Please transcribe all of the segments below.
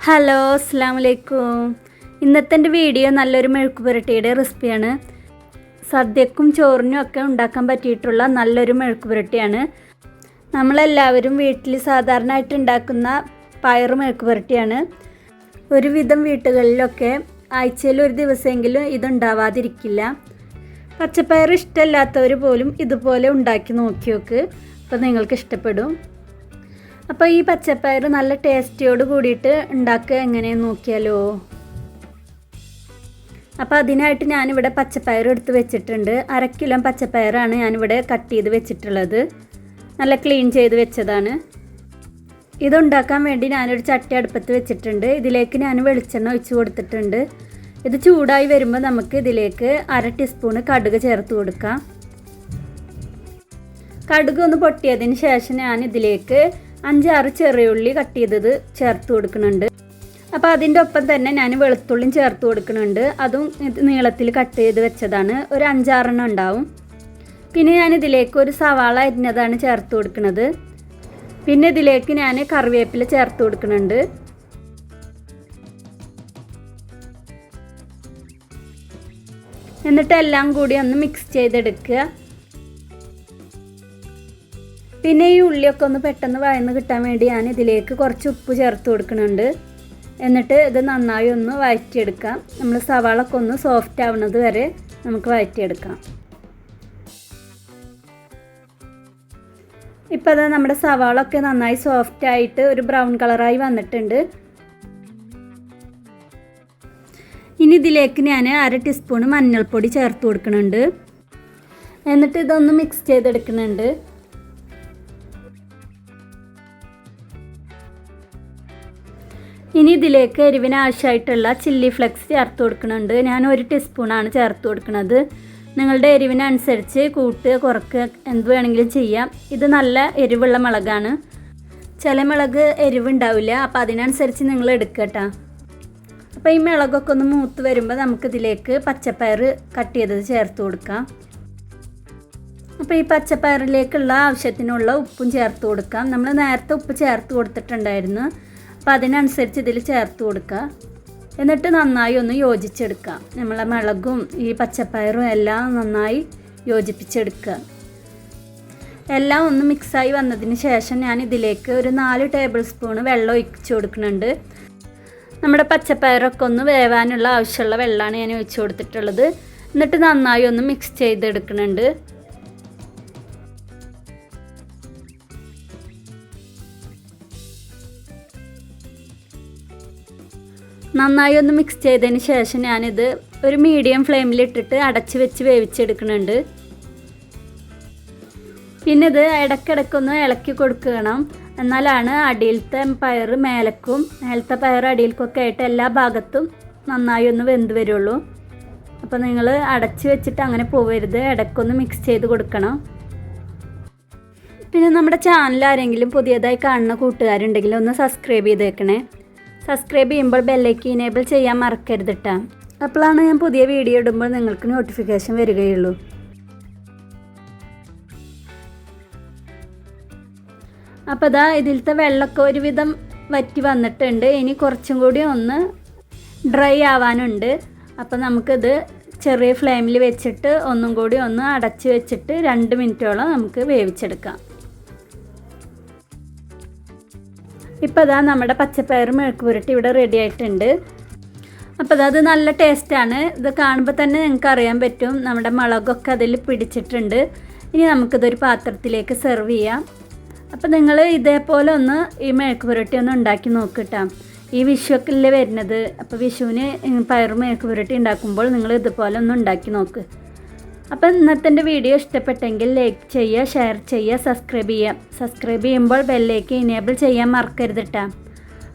Hello അസ്സലാമു അലൈക്കും. ഇന്നത്തെ എൻ്റെ വീഡിയോ നല്ലൊരു മെഴുക്ക് പുരട്ടിയുടെ റെസിപ്പിയാണ്. സദ്യക്കും ചോറിനും ഒക്കെ ഉണ്ടാക്കാൻ പറ്റിയിട്ടുള്ള നല്ലൊരു മെഴുക്ക് പുരട്ടിയാണ്. നമ്മളെല്ലാവരും വീട്ടിൽ സാധാരണയായിട്ട് ഉണ്ടാക്കുന്ന പയറ് മെഴുക്ക് പുരട്ടിയാണ്. ഒരുവിധം വീട്ടുകളിലൊക്കെ ആഴ്ചയിൽ ഒരു ദിവസമെങ്കിലും ഇതുണ്ടാവാതിരിക്കില്ല. പച്ചപ്പയർ ഇഷ്ടമില്ലാത്തവർ പോലും ഇതുപോലെ ഉണ്ടാക്കി നോക്കി നോക്ക്. അപ്പോൾ നിങ്ങൾക്ക് ഇഷ്ടപ്പെടും. അപ്പോൾ ഈ പച്ചപ്പയർ നല്ല ടേസ്റ്റിയോട് കൂടിയിട്ട് ഉണ്ടാക്കുക എങ്ങനെയെന്ന് നോക്കിയാലോ. അപ്പോൾ അതിനായിട്ട് ഞാനിവിടെ പച്ചപ്പയർ എടുത്ത് വെച്ചിട്ടുണ്ട്. 1/2 കിലോ പച്ചപ്പയറാണ് ഞാനിവിടെ കട്ട് ചെയ്ത് വെച്ചിട്ടുള്ളത്. നല്ല ക്ലീൻ ചെയ്ത് വെച്ചതാണ്. ഇതുണ്ടാക്കാൻ വേണ്ടി ഞാനൊരു ചട്ടി അടുപ്പത്ത് വെച്ചിട്ടുണ്ട്. ഇതിലേക്ക് ഞാൻ വെളിച്ചെണ്ണ ഒഴിച്ച് കൊടുത്തിട്ടുണ്ട്. ഇത് ചൂടായി വരുമ്പോൾ നമുക്ക് ഇതിലേക്ക് 1/2 ടീസ്പൂൺ കടുക് ചേർത്ത് കൊടുക്കാം. കടുക് ഒന്ന് പൊട്ടിയതിന് ശേഷം ഞാൻ ഇതിലേക്ക് 5-6 ചെറിയുള്ളി കട്ട് ചെയ്തത് ചേർത്ത് കൊടുക്കുന്നുണ്ട്. അപ്പോൾ അതിൻ്റെ ഒപ്പം തന്നെ ഞാൻ വെളുത്തുള്ളിയും ചേർത്ത് കൊടുക്കുന്നുണ്ട്. അതും നീളത്തിൽ കട്ട് ചെയ്ത് വെച്ചതാണ്. ഒരു 5-6 എണ്ണം ഉണ്ടാവും. പിന്നെ ഞാൻ ഇതിലേക്ക് ഒരു സവാള അരിഞ്ഞതാണ് ചേർത്ത് കൊടുക്കുന്നത്. പിന്നെ ഇതിലേക്ക് ഞാൻ കറിവേപ്പില ചേർത്ത് കൊടുക്കുന്നുണ്ട്. എന്നിട്ട് എല്ലാം കൂടി ഒന്ന് മിക്സ് ചെയ്തെടുക്കുക. പിന്നെ ഈ ഉള്ളിയൊക്കെ ഒന്ന് പെട്ടെന്ന് വഴന്ന് കിട്ടാൻ വേണ്ടി ഞാൻ ഇതിലേക്ക് കുറച്ച് ഉപ്പ് ചേർത്ത് കൊടുക്കുന്നുണ്ട്. എന്നിട്ട് ഇത് നന്നായി ഒന്ന് വഴറ്റിയെടുക്കാം. നമ്മൾ സവാളൊക്കെ ഒന്ന് സോഫ്റ്റ് ആവുന്നത് വരെ നമുക്ക് വഴറ്റിയെടുക്കാം. ഇപ്പോൾ അത് നമ്മുടെ സവാളൊക്കെ നന്നായി സോഫ്റ്റ് ആയിട്ട് ഒരു ബ്രൗൺ കളറായി വന്നിട്ടുണ്ട്. ഇനി ഇതിലേക്ക് ഞാൻ 1/2 ടീസ്പൂൺ മഞ്ഞൾപ്പൊടി ചേർത്ത് കൊടുക്കുന്നുണ്ട്. എന്നിട്ട് ഇതൊന്ന് മിക്സ് ചെയ്തെടുക്കുന്നുണ്ട്. ഇനി ഇതിലേക്ക് എരിവിന് ആവശ്യമായിട്ടുള്ള ചില്ലി ഫ്ലെക്സ് ചേർത്ത് കൊടുക്കുന്നുണ്ട്. ഞാൻ 1 ടീസ്പൂണാണ് ചേർത്ത് കൊടുക്കുന്നത്. നിങ്ങളുടെ എരിവിനനുസരിച്ച് കൂട്ടുക കുറക്കുക എന്ത് വേണമെങ്കിലും ചെയ്യാം. ഇത് നല്ല എരിവുള്ള മുളകാണ്. ചില മുളക് എരിവുണ്ടാവില്ല. അപ്പോൾ അതിനനുസരിച്ച് നിങ്ങൾ എടുക്കട്ടോ. അപ്പോൾ ഈ മുളകൊക്കെ ഒന്ന് മൂത്ത് വരുമ്പോൾ നമുക്കിതിലേക്ക് പച്ചപ്പയർ കട്ട് ചെയ്തത് ചേർത്ത് കൊടുക്കാം. അപ്പോൾ ഈ പച്ചപ്പയറിലേക്കുള്ള ആവശ്യത്തിനുള്ള ഉപ്പും ചേർത്ത് കൊടുക്കാം. നമ്മൾ നേരത്തെ ഉപ്പ് ചേർത്ത് കൊടുത്തിട്ടുണ്ടായിരുന്നു. അപ്പോൾ അതിനനുസരിച്ച് ഇതിൽ ചേർത്ത് കൊടുക്കുക. എന്നിട്ട് നന്നായി ഒന്ന് യോജിച്ചെടുക്കുക. നമ്മളെ മുളകും ഈ പച്ചപ്പയറും എല്ലാം നന്നായി യോജിപ്പിച്ചെടുക്കുക. എല്ലാം ഒന്ന് മിക്സായി വന്നതിന് ശേഷം ഞാൻ ഇതിലേക്ക് ഒരു 4 ടേബിൾ സ്പൂൺ വെള്ളം ഒഴിച്ച് കൊടുക്കുന്നുണ്ട്. നമ്മുടെ പച്ചപ്പയറൊക്കെ ഒന്ന് വേവാനുള്ള ആവശ്യമുള്ള വെള്ളമാണ് ഞാൻ ഒഴിച്ച് കൊടുത്തിട്ടുള്ളത്. എന്നിട്ട് നന്നായി ഒന്ന് മിക്സ് ചെയ്തെടുക്കുന്നുണ്ട്. നന്നായി ഒന്ന് മിക്സ് ചെയ്തതിന് ശേഷം ഞാനിത് ഒരു മീഡിയം ഫ്ലെയിമിലിട്ടിട്ട് അടച്ച് വെച്ച് വേവിച്ചെടുക്കുന്നുണ്ട്. പിന്നെ ഇത് ഇടയ്ക്കിടയ്ക്കൊന്ന് ഇളക്കി കൊടുക്കണം. എന്നാലാണ് അടിയിലത്തെ പയർ മേലക്കും മേലത്തെ പയർ അടിയിൽക്കൊക്കെ ആയിട്ട് എല്ലാ ഭാഗത്തും നന്നായി ഒന്ന് വെന്ത് വരുള്ളൂ. അപ്പോൾ നിങ്ങൾ അടച്ച് വെച്ചിട്ട് അങ്ങനെ പോവരുത്. ഇടയ്ക്കൊന്ന് മിക്സ് ചെയ്ത് കൊടുക്കണം. പിന്നെ നമ്മുടെ ചാനൽ ആരെങ്കിലും പുതിയതായി കാണുന്ന കൂട്ടുകാരുണ്ടെങ്കിൽ ഒന്ന് സബ്സ്ക്രൈബ് ചെയ്തേക്കണേ. സബ്സ്ക്രൈബ് ചെയ്യുമ്പോൾ ബെല്ലൈക്കൻ എനേബിൾ ചെയ്യാൻ മറക്കരുത് കേട്ടോ. അപ്പോഴാണ് ഞാൻ പുതിയ വീഡിയോ ഇടുമ്പോൾ നിങ്ങൾക്ക് നോട്ടിഫിക്കേഷൻ വരികയുള്ളൂ. അപ്പോൾ ഇതാ ഇതിലത്തെ വെള്ളമൊക്കെ ഒരുവിധം വറ്റി വന്നിട്ടുണ്ട്. ഇനി കുറച്ചും കൂടി ഒന്ന് ഡ്രൈ ആവാനുണ്ട്. അപ്പോൾ നമുക്കിത് ചെറിയ ഫ്ലെയിമിൽ വെച്ചിട്ട് ഒന്നും കൂടി ഒന്ന് അടച്ച് വെച്ചിട്ട് 2 മിനിറ്റോളം നമുക്ക് വേവിച്ചെടുക്കാം. ഇപ്പോൾ ഇതാ നമ്മുടെ പച്ചപ്പയർ മെഴുക്ക് പുരട്ടി ഇവിടെ റെഡി ആയിട്ടുണ്ട്. അപ്പോൾ അത് നല്ല ടേസ്റ്റാണ്. ഇത് കാണുമ്പോൾ തന്നെ നിങ്ങൾക്ക് അറിയാൻ പറ്റും നമ്മുടെ മുളകൊക്കെ അതിൽ പിടിച്ചിട്ടുണ്ട്. ഇനി നമുക്കിതൊരു പാത്രത്തിലേക്ക് സെർവ് ചെയ്യാം. അപ്പോൾ നിങ്ങൾ ഇതേപോലെ ഒന്ന് ഈ മെഴുക്ക് പുരട്ടി ഒന്ന് ഉണ്ടാക്കി നോക്കിട്ടോ. ഈ വിഷുവൊക്കെ അല്ലേ വരുന്നത്. അപ്പോൾ വിഷുവിന് പയർ മെഴുക്ക് പുരട്ടി ഉണ്ടാക്കുമ്പോൾ നിങ്ങൾ ഇതുപോലെ ഒന്ന് ഉണ്ടാക്കി നോക്ക്. അപ്പോൾ ഇന്നത്തെ എൻ്റെ വീഡിയോ ഇഷ്ടപ്പെട്ടെങ്കിൽ ലൈക്ക് ചെയ്യുക, ഷെയർ ചെയ്യുക, സബ്സ്ക്രൈബ് ചെയ്യുക. സബ്സ്ക്രൈബ് ചെയ്യുമ്പോൾ ബെല്ലൈക്കൻ എനേബിൾ ചെയ്യാൻ മറക്കരുത് കേട്ടോ.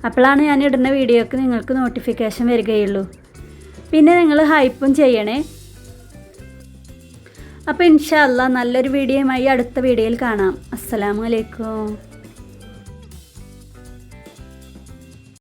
അപ്പോഴാണ് ഞാൻ ഇടുന്ന വീഡിയോക്ക് നിങ്ങൾക്ക് നോട്ടിഫിക്കേഷൻ വരികയുള്ളൂ. പിന്നെ നിങ്ങൾ ഹൈപ്പും ചെയ്യണേ. അപ്പോൾ ഇൻഷാ അല്ലാഹ് നല്ലൊരു വീഡിയോയുമായി അടുത്ത വീഡിയോയിൽ കാണാം. അസ്സലാമു അലൈക്കും.